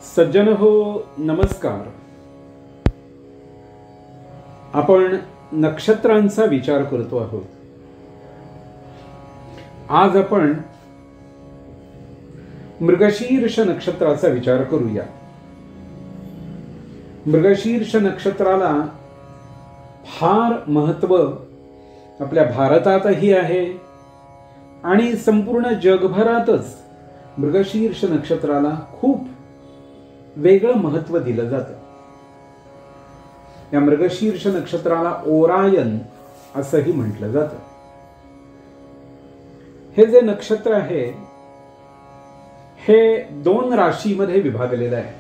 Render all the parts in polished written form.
सज्जन हो, नमस्कार. आपण नक्षत्रांचा विचार करतो आहोत. आज आपण मृगशीर्ष नक्षत्राचा विचार करूया. मृगशीर्ष नक्षत्राला फार महत्त्व आपल्या भारतातही आहे आणि संपूर्ण जगभरातच मृगशीर्ष नक्षत्राला खूप वेगळं महत्त्व दिलं जातं. या मृगशीर्ष नक्षत्राला ओरायन असंही म्हटलं जातं. हे जे नक्षत्र आहे हे 2 राशीमध्ये विभागलेलं आहे.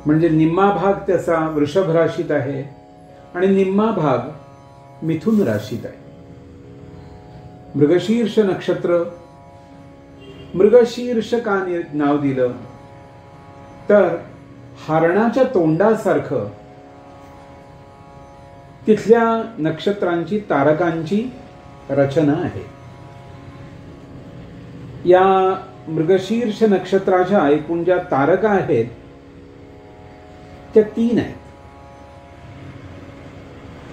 म्हणजे निम्मा भाग त्याचा वृषभ राशीत आहे आणि निम्मा भाग मिथुन राशीत आहे. मृगशीर्ष नक्षत्र मृगशीर्ष का नाव दिलं तर हरणाच्या तोंडासारखं तिथल्या नक्षत्रांची तारकांची रचना आहे. या मृगशीर्ष नक्षत्राच्या एकूण ज्या तारका आहेत त्या 3 आहेत.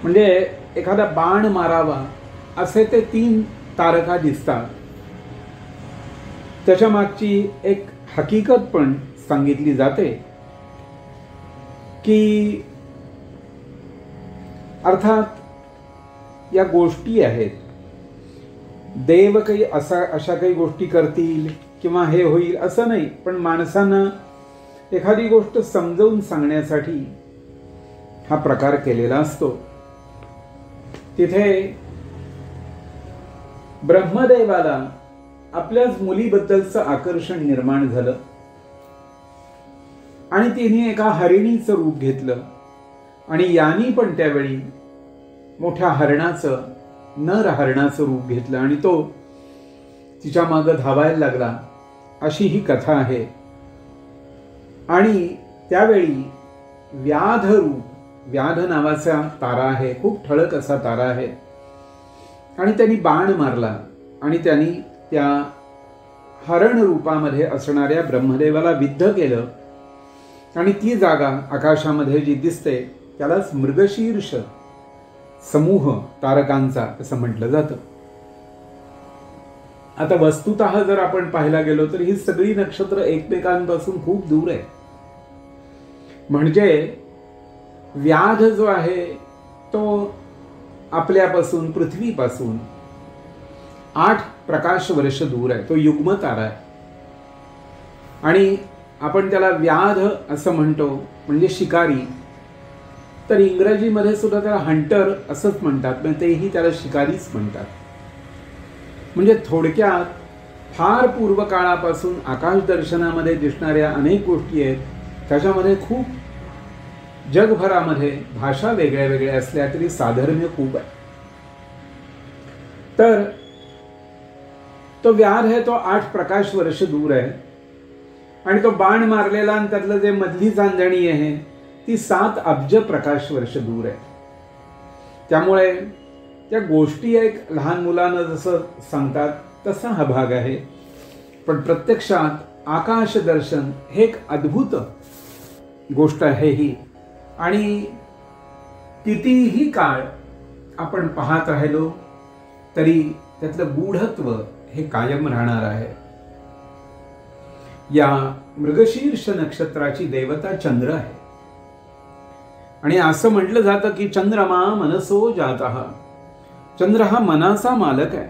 म्हणजे एखादा बाण मारावा असे ते 3 तारका दिसतात. त्याच्या मागची एक हकीकत पण सांगितली जाते की अर्थात या गोष्टी आहेत. देव काही अशा काही गोष्टी करतील किंवा हे होईल असं नाही, पण माणसांना एखादी गोष्ट समजावून सांगण्यासाठी हा प्रकार केलेला असतो. तिथे ब्रह्मदेवाला आपल्याच मुलीबद्दलचं आकर्षण निर्माण झालं आणि तिने एका हरिणीचं रूप घेतलं आणि यानी पण त्यावेळी मोठ्या हरणाचं, नर हरणाचं रूप घेतलं आणि तो तिच्या मागे धावायला लागला, अशी ही कथा आहे. आणि त्यावेळी व्याध रूप, व्याध नावाचा तारा आहे, खूप ठळक असा तारा आहे, आणि त्यांनी बाण मारला आणि त्यांनी त्या हरण रूपामध्ये असणाऱ्या ब्रह्मदेवाला विद्ध केलं आणि ती जागा आकाशामध्ये जी दिसते त्यालाच मृगशीर्ष समूह तारकांचा असं म्हटलं जातं. आता वस्तुतः जर आपण पाहायला गेलो तर ही सगळी नक्षत्र एकमेकांपासून खूप दूर आहे. म्हणजे व्याध जो आहे तो आपल्यापासून, पृथ्वीपासून 8 प्रकाश वर्ष दूर आहे. तो युग्म तारा आहे आणि आपण त्याला व्याध असं म्हणतो, म्हणजे शिकारी. तर इंग्रजीमध्ये सुद्धा त्याला हंटर असंच म्हणतात, पण तेही त्याला शिकारीच म्हणतात. म्हणजे थोडक्यात फार पूर्व काळापासून आकाश दर्शनामध्ये दिसणाऱ्या अनेक गोष्टी आहेत. त्याच्यामध्ये खूप जगभरामध्ये भाषा वेगळ्या वेगळ्या असल्या तरी साधर्म्य खूप आहे. तर तो व्याध आहे तो 8 प्रकाश वर्ष दूर आहे आणि तो बाण मारलेला आणि त्यातलं जे मधली चांदणी आहे ती 7 अब्ज प्रकाश वर्ष दूर आहे. त्यामुळे त्या गोष्टी एक लहान मुलांना जसं सांगतात तसा हा भाग आहे. पण प्रत्यक्षात आकाश दर्शन हे एक अद्भुत गोष्ट आहे ही. आणि कितीही काळ आपण पाहत राहिलो तरी त्यातलं गूढत्व हे कायम राहणार आहे. या मृगशीर्ष नक्षत्राची देवता चंद्र आहे आणि असं म्हटलं जातं की चंद्रमा मनसो जातः. चंद्र हा मनाचा मालक आहे.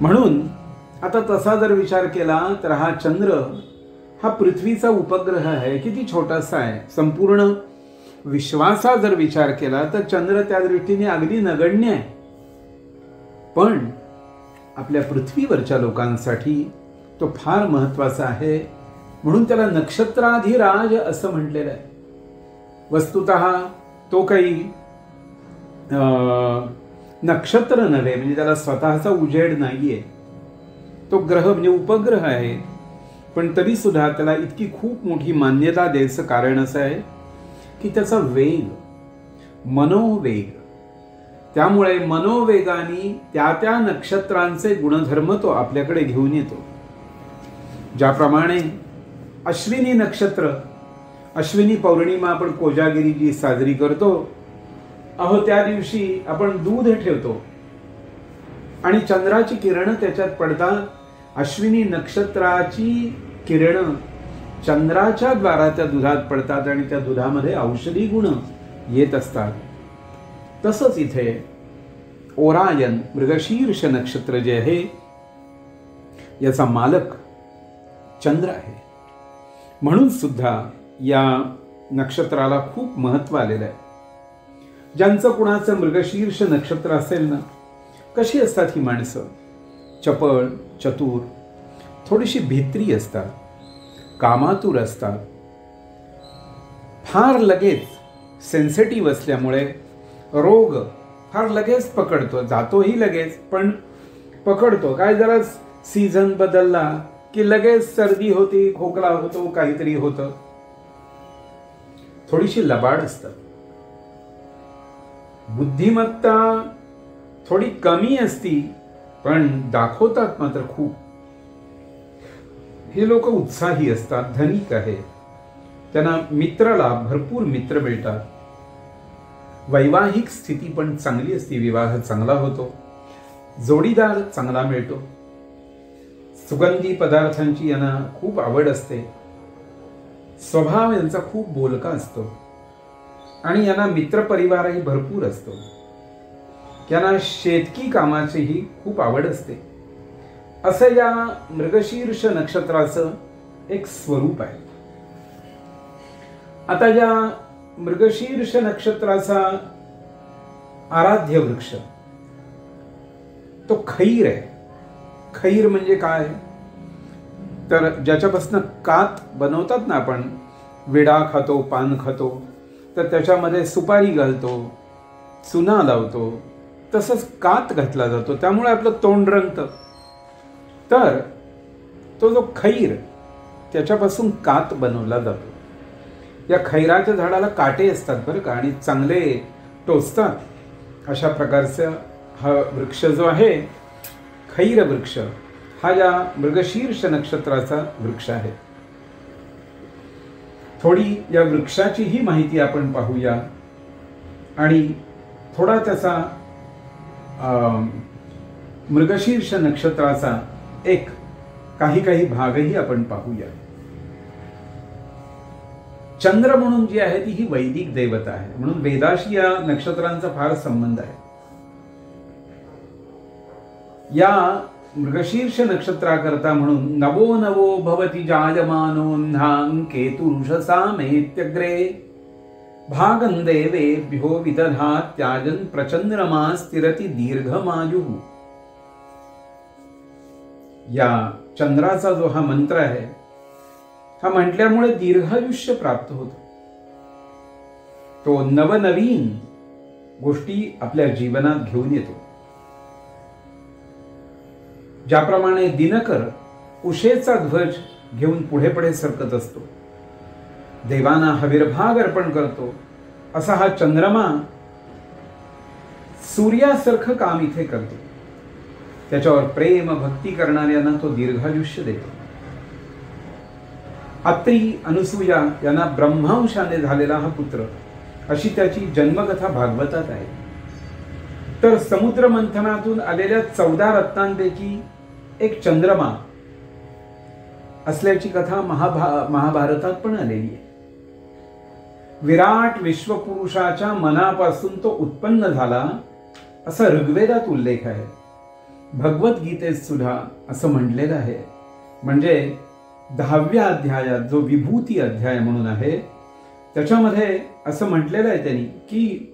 म्हणून आता तसा जर विचार केला तर हा चंद्र हा पृथ्वीचा उपग्रह आहे. किती छोटासा आहे. संपूर्ण विश्वाचा जर विचार केला तर चंद्र त्या दृष्टीने अगदी नगण्य आहे. पण आपल्या पृथ्वीवरच्या लोकांसाठी तो फार महत्वाचा आहे. म्हणून त्याला नक्षत्राधिराज असं म्हटलेलं आहे. वस्तुतः तो काही नक्षत्र नव्हे, म्हणजे त्याला स्वतःचा उजेड नाहीये. तो ग्रह म्हणजे उपग्रह आहे. पण तरी सुद्धा त्याला इतकी खूप मोठी मान्यता द्यायचं कारण असं आहे की त्याचा वेग, मनोवेग. त्यामुळे मनोवेगाने त्या नक्षत्रांचे गुणधर्म तो आपल्याकडे घेऊन येतो. ज्याप्रमाणे अश्विनी नक्षत्र, अश्विनी पौर्णिमा आपण कोजागिरी जी साजरी करतो, अहो त्या दिवशी आपण दूध ठेवतो आणि चंद्राची किरण त्याच्यात पडतात. अश्विनी नक्षत्राची किरण चंद्राच्या द्वारा त्या दुधात पडतात आणि त्या दुधामध्ये औषधी गुण येत असतात. तसंच इथे ओरायन मृगशीर्ष नक्षत्र जे आहे याचा मालक चंद्र आहे. म्हणून सुद्धा या नक्षत्राला खूप महत्त्व आलेलं आहे. ज्यांचं कुणाचं मृगशीर्ष नक्षत्र असेल ना, कशी असतात ही माणसं? चपळ, चतुर, थोडीशी भित्री असतात, कामातूर असतात, फार लगेच सेन्सिटिव्ह असल्यामुळे रोग फार लगेच पकडतो, जातोही लगेच पण पकडतो. काय जरा सीझन बदलला की लगेच सर्दी होती, खोकला होतो, काहीतरी होतं. थोडीशी लबाड असतात. बुद्धिमत्ता थोडी कमी असती पण दाखवतात मात्र खूप. हे लोक उत्साही असतात, धनिक आहे, त्यांना मित्राला भरपूर मित्र मिळतात. वैवाहिक स्थिती पण चांगली असते, विवाह चांगला होतो, जोडीदार चांगला मिळतो. सुगंधी पदार्थांची यांना खूप आवड असते. स्वभाव यांचा खूप बोलका असतो आणि यांना मित्रपरिवारही भरपूर असतो. यांना शेतकी कामाचीही खूप आवड असते. असं या मृगशीर्ष नक्षत्राचं एक स्वरूप आहे. आता या मृगशीर्ष नक्षत्राचा आराध्य वृक्ष तो खैर आहे. खैर म्हणजे काय? तर ज्याच्यापासून कात बनवतात ना, आपण विडा खातो, पान खातो, तर त्याच्यामध्ये सुपारी घालतो, चुना लावतो, तसंच कात घातला जातो, त्यामुळे आपलं तोंड रंगतं. तर तो जो खैर त्याच्यापासून कात बनवला जातो. या खैराच्या झाडाला काटे असतात बरं का, आणि चांगले टोचतात. अशा प्रकारचा हा वृक्ष जो आहे खैर वृक्ष, हा या मृगशीर्ष नक्षत्राचा वृक्ष आहे. थोडी या वृक्षाचीही माहिती आपण पाहूया आणि थोडा त्याचा मृगशीर्ष नक्षत्राचा एक काही भागही आपण पाहूया. चंद्र म्हणून जी आहे ती ही वैदिक देवता आहे, म्हणून वेदाशी या नक्षत्रांचा फार संबंध आहे. या मृगशीर्ष नक्षत्राकरता म्हणून नवो नवो भवति जायमानोन्धां केतुरुषसामेत्यग्रे भागं देवेभ्यो विदधात्याजन् प्रचंद्रमा स्थिरति दीर्घमायुः. या चंद्राचा जो हा मंत्र आहे, हा म्हटल्यामुळे दीर्घायुष्य प्राप्त होतं. तो नवनवीन गोष्टी आपल्या जीवनात घेऊन येतो. ज्याप्रमाणे दिनकर उषेचा ध्वज घेऊन पुढे पुढे सरकत असतो, देवांना हविर्भाग अर्पण करतो, असा हा चंद्रमा सूर्यासारखं काम इथे करतो. त्याच्यावर प्रेम भक्ती करणाऱ्यांना तो दीर्घायुष्य देतो. अत्री अनुसूया यांना ब्रह्मांशाने झालेला हा पुत्र, अशी त्याची जन्मकथा भागवतात आहे. तर समुद्र मंथनातून आलेल्या 14 रत्नांपैकी एक चंद्रमा असल्याची कथा महाभारतात पण आलेली आहे. विराट विश्वपुरुषाच्या मनापासून तो उत्पन्न झाला असा ऋग्वेदात उल्लेख आहे. भगवद्गीतेत सुद्धा असं म्हटलेलं आहे. म्हणजे 10व्या अध्यायात जो विभूती अध्याय म्हणून आहे, त्याच्यामध्ये असं म्हटलेलं आहे त्यांनी की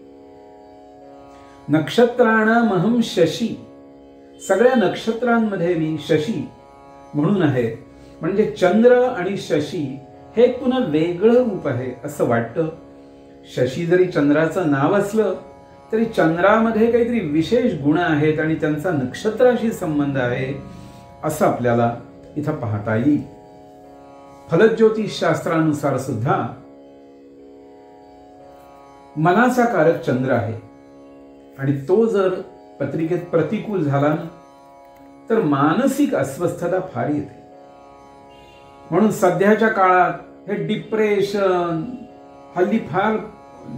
नक्षत्राणामहं शशी, सगळ्या नक्षत्रांमध्ये मी शशी म्हणून आहे. म्हणजे चंद्र आणि शशी हे पुन्हा वेगळं रूप आहे असं वाटतं. शशी जरी चंद्राचं नाव असलं तरी चंद्रामध्ये काहीतरी विशेष गुण आहेत आणि त्यांचा नक्षत्राशी संबंध आहे असं आपल्याला इथं पाहता येईल. फलज्योतिष शास्त्रानुसार सुद्धा मनाचा कारक चंद्र आहे आणि तो जर पत्रिकेत प्रतिकूल झाला ना, तर मानसिक अस्वस्थता फार येते. म्हणून सध्याच्या काळात हे डिप्रेशन हल्ली फार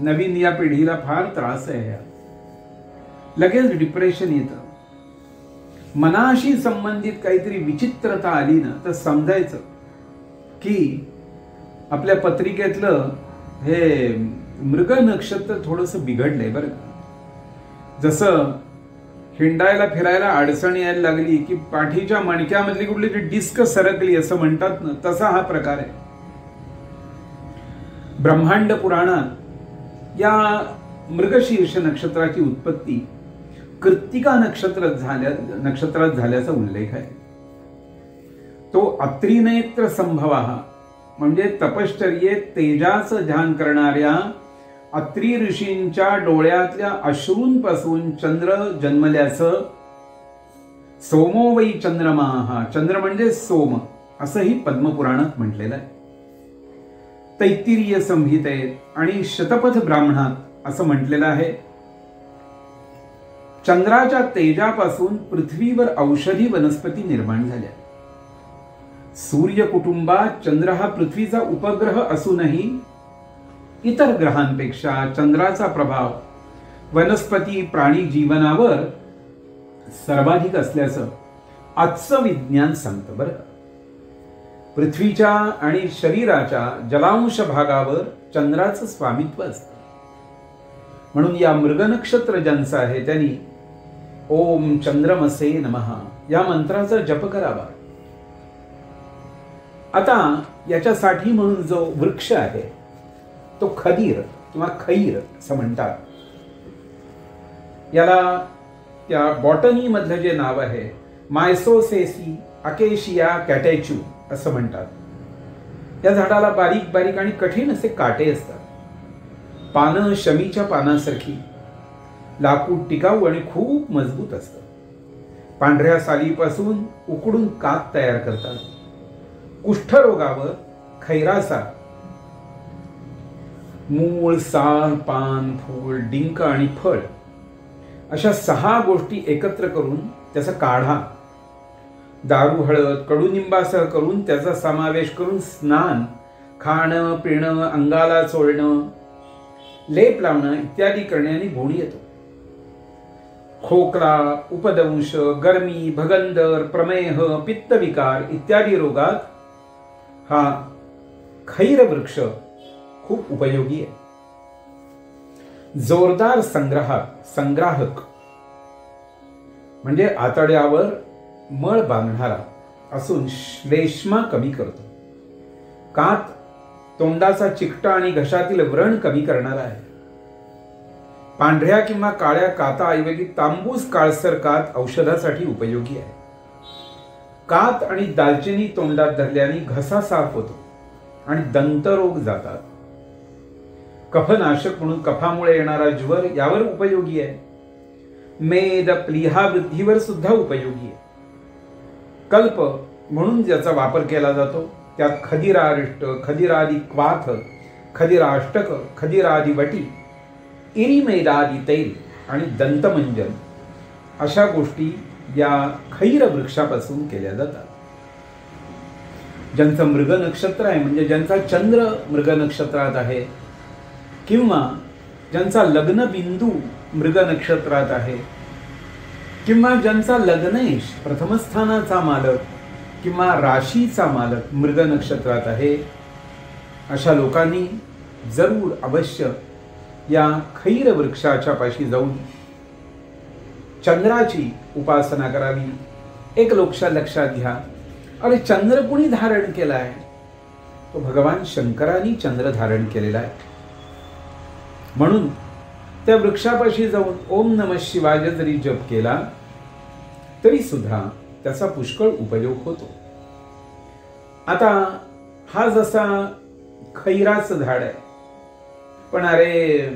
नवीन या पिढीला फार त्रास आहे. लगेच डिप्रेशन येतं. मनाशी संबंधित काहीतरी विचित्रता आली ना तर समजायचं की आपल्या पत्रिकेतलं हे मृग नक्षत्र थोडंसं बिघडलंय बरं. जसं हिंडायला फिरायला अडचण यायला लागली की पाठीच्या मणक्यामधली कुठली ती डिस्क सरकली असं म्हणतात ना, तसा हा प्रकार आहे. ब्रह्मांड पुराणात या मृगशीर्ष नक्षत्राची उत्पत्ती कृत्तिका नक्षत्रात झाल्याचा उल्लेख आहे. तो अत्रिनेत्र संभवा म्हणजे तपश्चर्येत तेजाचं ध्यान करणाऱ्या अत्री ऋषींच्या डोळ्यातल्या अश्रूंपासून चंद्र जन्मल्याचं. सोमो वै चंद्रमा, चंद्र म्हणजे सोम असंही पद्मपुराणात म्हटलेलं आहे. तैत्तिरीय संहितेत आणि शतपथ ब्राह्मणात असं म्हटलेलं आहे, चंद्राच्या तेजापासून पृथ्वीवर औषधी वनस्पती निर्माण झाल्या. सूर्य कुटुंबात चंद्र हा पृथ्वीचा उपग्रह असूनही इतर ग्रहांपेक्षा चंद्राचा प्रभाव वनस्पती प्राणी जीवनावर सर्वाधिक असल्याचं आजचं विज्ञान सांगतं बरं. पृथ्वीच्या आणि शरीराच्या जलांश भागावर चंद्राचं स्वामित्व असतं. म्हणून या मृग नक्षत्र ज्यांचं आहे त्यांनी ओम चंद्रमसे नमः या मंत्राचा जप करावा. आता याच्यासाठी म्हणून जो वृक्ष आहे तो खदीर किंवा खैर असं म्हणतात. याला त्या बॉटनी मधलं जे नाव आहे मायसोसेसी अकेशिया कॅटेच्यू असं म्हणतात. या झाडाला बारीक बारीक आणि कठीण असे काटे असतात. पानं शमीच्या पानासारखी, लाकूड टिकाऊ आणि खूप मजबूत असतं. पांढऱ्या सालीपासून उकडून कात तयार करतात. कुष्ठरोगावर खैरासा मूळ, साल, पान, फूल, डिंक आणि फळ अशा 6 गोष्टी एकत्र करून त्याचा काढा, दारू, हळद, कडुनिंबासह करून त्याचा समावेश करून स्नान, खाणं पिणं, अंगाला चोळणं, लेप लावणं इत्यादी करण्याने गुण येतो. खोकला, उपदंश, गरमी, भगंदर, प्रमेह, पित्तविकार इत्यादी रोगात हा खैर वृक्ष खूप उपयोगी आहे. जोरदार संग्राहक म्हणजे आतड्यावर मळ बांधणारा असून श्लेष्मा कमी करतो. कात तोंडाचा चिकटा आणि घशातील व्रण कमी करणारा आहे. पांढऱ्या किंवा काळ्या काताऐवजी तांबूस काळसर कात औषधासाठी उपयोगी आहे. कात आणि दालचिनी तोंडात धरल्याने घसा साफ होतो आणि दंतरोग जातात. कफनाशक म्हणून कफामुळे येणारा ज्वर यावर उपयोगी आहे. मेद प्लीहा वृद्धीवर सुद्धा उपयोगी आहे. कल्प म्हणून ज्याचा वापर केला जातो त्यात खदिरारिष्ट, खदिरादी क्वाथ, खदिराष्टक, खदिरादी वटी, इरीमेदादी तेल आणि दंतमंजन अशा गोष्टी या खैर वृक्षापासून केल्या जातात. ज्यांचं मृग नक्षत्र आहे म्हणजे ज्यांचा चंद्र मृग नक्षत्रात आहे किंवा ज्यांचा लग्न बिंदू मृग नक्षत्रात आहे किंवा ज्यांचा लग्नेश प्रथमस्थानाचा मालक किंवा राशीचा मालक मृग नक्षत्रात आहे, अशा लोकांनी जरूर अवश्य या खैर वृक्षाच्या पाशी जाऊन चंद्राची उपासना करावी. एक लक्षात घ्या, अरे चंद्र कुणी धारण केला आहे? तो भगवान शंकरांनी चंद्र धारण केलेला आहे. म्हणून त्या वृक्षापाशी जाऊन ओम नमः शिवाय जरी जप केला तरी सुद्धा त्याचा पुष्कळ उपयोग होतो. आता हा जसा खैराचं झाड आहे, पण अरे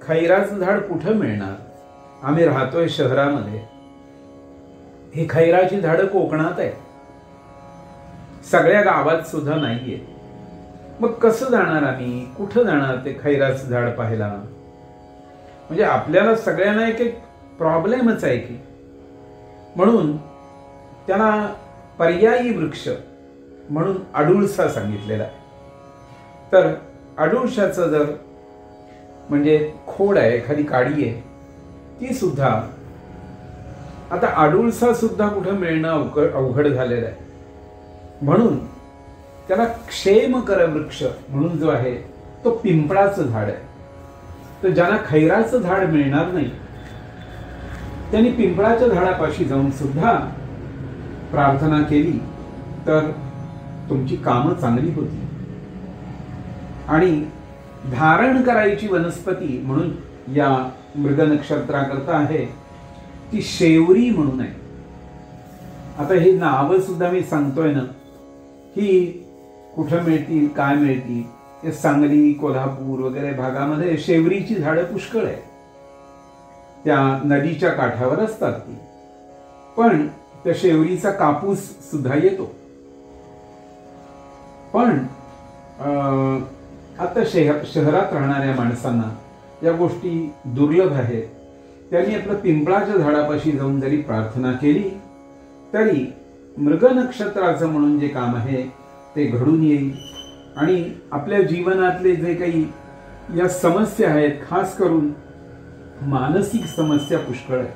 खैराचं झाड कुठं मिळणार? आम्ही राहतोय शहरामध्ये, ही खैराची झाडं कोकणात आहे, सगळ्या गावात सुद्धा नाहीये. मग कसं जाणार आम्ही? कुठं जाणार ते खैराचं झाड पाहायला? म्हणजे आपल्याला सगळ्यांना एक एक प्रॉब्लेमच आहे की. म्हणून त्याला पर्यायी वृक्ष म्हणून अडुळसा सांगितलेला आहे. तर अडुळशाचं जर म्हणजे खोड आहे, एखादी काडी आहे, ती सुद्धा आता अडुळसा सुद्धा कुठं मिळणं अवघड झालेलं आहे. म्हणून त्याला क्षेमकर वृक्ष म्हणून जो आहे तो पिंपळाचं झाड आहे. तर ज्यांना खैराचं झाड मिळणार नाही त्यांनी पिंपळाच्या झाडापाशी जाऊन सुद्धा प्रार्थना केली तर तुमची कामं चांगली होती. आणि धारण करायची वनस्पती म्हणून या मृग नक्षत्राकरता आहे ती शेवरी म्हणून आहे. आता हे नावं सुद्धा मी सांगतोय ना, ही कुठं मिळतील, काय मिळतील, हे सांगली, कोल्हापूर वगैरे भागामध्ये शेवरीची झाडं पुष्कळ आहे. त्या नदीच्या काठावर असतात ती. पण त्या शेवरीचा कापूस सुद्धा येतो. पण आता शहरात राहणाऱ्या माणसांना या गोष्टी दुर्लभ आहेत. त्यांनी आपलं पिंपळाच्या झाडापाशी जाऊन जरी प्रार्थना केली तरी मृग नक्षत्राचं म्हणून जे काम आहे ते घडून येईल. आणि आपल्या जीवनातले जे काही या समस्या आहेत, खास करून मानसिक समस्या पुष्कळ आहे.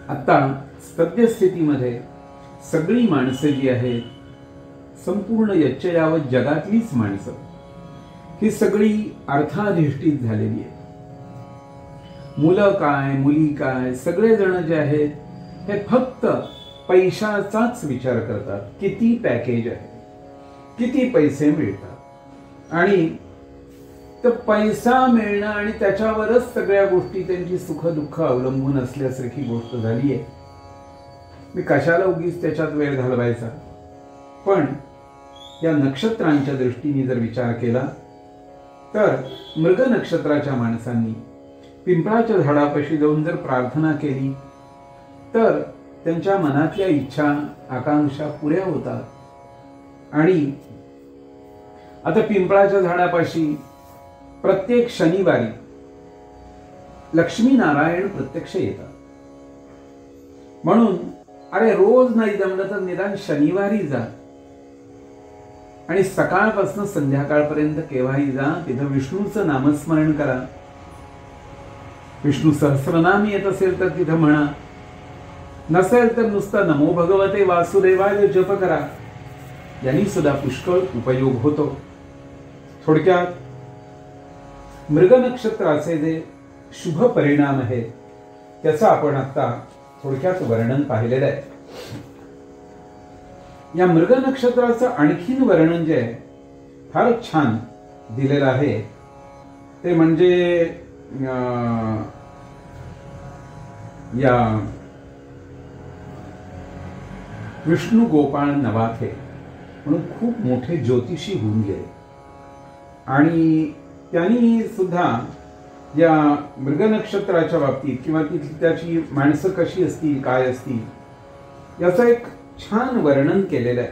आता सद्यस्थितीमध्ये सगळी माणसं जी आहेत, संपूर्ण यच्चयावत जगातलीच माणसं ही सगळी अर्थाधिष्ठित झालेली आहे. मुलं काय, मुली काय, सगळेजण जे आहेत हे फक्त पैशाचाच विचार करतात. किती पॅकेज आहे, किती पैसे मिळतात, आणि तर पैसा मिळणं आणि त्याच्यावरच सगळ्या गोष्टी, त्यांची सुख दुःख अवलंबून असल्यासारखी गोष्ट झाली आहे. मी कशाला उगीच त्याच्यात वेळ घालवायचा. पण या नक्षत्रांच्या दृष्टीने जर विचार केला तर मृग नक्षत्राच्या माणसांनी पिंपळाच्या झाडापाशी जाऊन जर प्रार्थना केली तर त्यांच्या मनातल्या इच्छा आकांक्षा पुऱ्या होतात. आणि आता पिंपळाच्या झाडापाशी प्रत्येक शनिवारी लक्ष्मीनारायण प्रत्यक्ष येतात. म्हणून अरे रोज नाही जमलं तर निदान शनिवारी जा आणि सकाळपासून संध्याकाळपर्यंत केव्हाही जा, तिथं विष्णूचं नामस्मरण करा. विष्णू सहस्रनाम येत असेल तर तिथं म्हणा, नसेल तर नुसतं नमो भगवते वासुदेवाय जप करा. यांनी सुद्धा पुष्कळ उपयोग होतो. थोडक्यात मृग नक्षत्राचे जे शुभ परिणाम आहेत त्याचं आपण आता थोडक्यात वर्णन पाहिलेलं आहे. या मृग नक्षत्राचं आणखीन वर्णन जे आहे फारच छान दिलेलं आहे. ते म्हणजे या विष्णू गोपाळ नवाथे म्हणून खूप मोठे ज्योतिषी होऊन गेले. आणि त्यांनी सुद्धा या मृग नक्षत्राच्या बाबतीत किंवा त्याची माणसं कशी असतील, काय असतील, याचं एक छान वर्णन केलेलं आहे.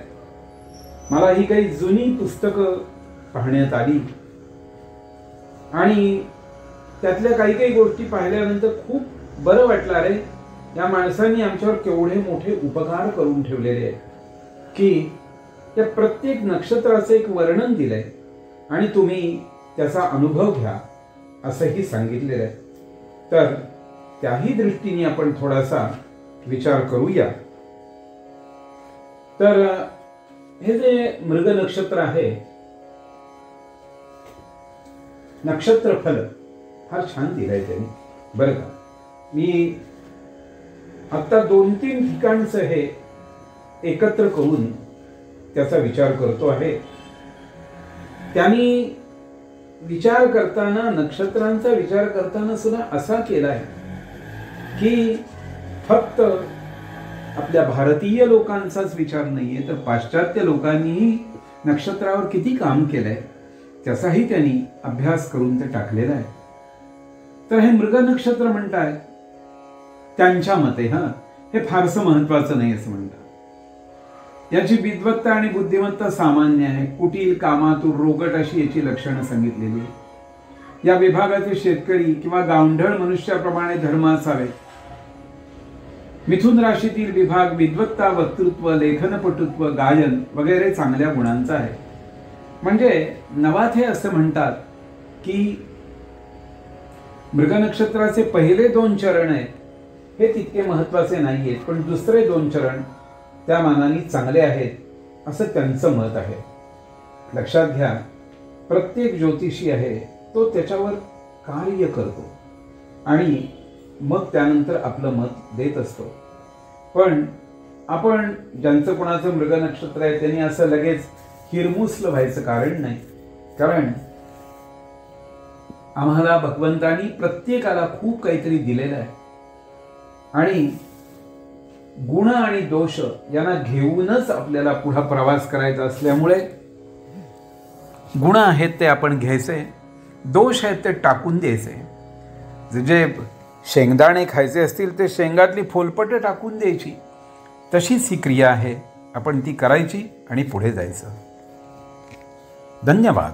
मला ही काही जुनी पुस्तकं पाहण्यात आली आणि त्यातल्या काही काही गोष्टी पाहिल्यानंतर खूप बरं वाटलं. अरे या माणसांनी आमच्यावर केवढे मोठे उपकार करून ठेवलेले आहेत की त्या प्रत्येक नक्षत्राचं एक वर्णन दिलंय आणि तुम्ही त्याचा अनुभव घ्या असंही सांगितलेलं आहे. तर त्याही दृष्टीने आपण थोडासा विचार करूया. तर हे जे मृग नक्षत्र आहे, नक्षत्रफल फार छान दिलंय त्यांनी बरं का. मी आता 2-3 ठिकाणचं हे एकत्र करून त्याचा विचार करतो आहे. त्यांनी विचार करताना, नक्षत्रांचा विचार करताना सुद्धा असा केलाय की फक्त आपल्या भारतीय लोकांचाच विचार नाहीये, तर पाश्चात्य लोकांनीही नक्षत्रावर किती काम केलंय त्याचाही त्यांनी अभ्यास करून ते टाकलेला आहे. तर हे मृग नक्षत्र म्हणताय त्यांच्या मते हे फारसं महत्वाचं नाही असं म्हणतात. याची विद्वत्ता आणि बुद्धिमत्ता सामान्य आहे. कुटील, कामातूर, रोगट अशी याची लक्षणं सांगितलेली. या विभागाचे शेतकरी किंवा गावंढळ मनुष्याप्रमाणे धर्म असावे मिथुन राशीतील विभाग विद्वत्ता, वक्तृत्व, लेखनपटुत्व, गायन वगैरे चांगल्या गुणांचा आहे. म्हणजे नवाथे असं म्हणतात की मृग नक्षत्राचे पहिले 2 चरण आहेत हे तितके महत्वाचे नाही आहेत, पण दुसरे 2 चरण त्या मानाने चांगले आहेत असं त्यांचं मत आहे. लक्षात घ्या, प्रत्येक ज्योतिषी आहे तो त्याच्यावर कार्य करतो आणि मग त्यानंतर आपलं मत देत असतो. पण आपण ज्यांचं कोणाचं मृग नक्षत्र आहे त्यांनी असं लगेच हिरमुसलं व्हायचं कारण नाही. कारण आम्हाला भगवंतानी प्रत्येकाला खूप काहीतरी दिलेलं आहे आणि गुण आणि दोष यांना घेऊनच आपल्याला पुढे प्रवास करायचा असल्यामुळे गुण आहेत ते आपण घ्यायचे, दोष आहेत ते टाकून द्यायचे. जे शेंगदाणे खायचे असतील ते शेंगातली फोलपटं टाकून द्यायची. तशीच ही क्रिया आहे, आपण ती करायची आणि पुढे जायचं. धन्यवाद.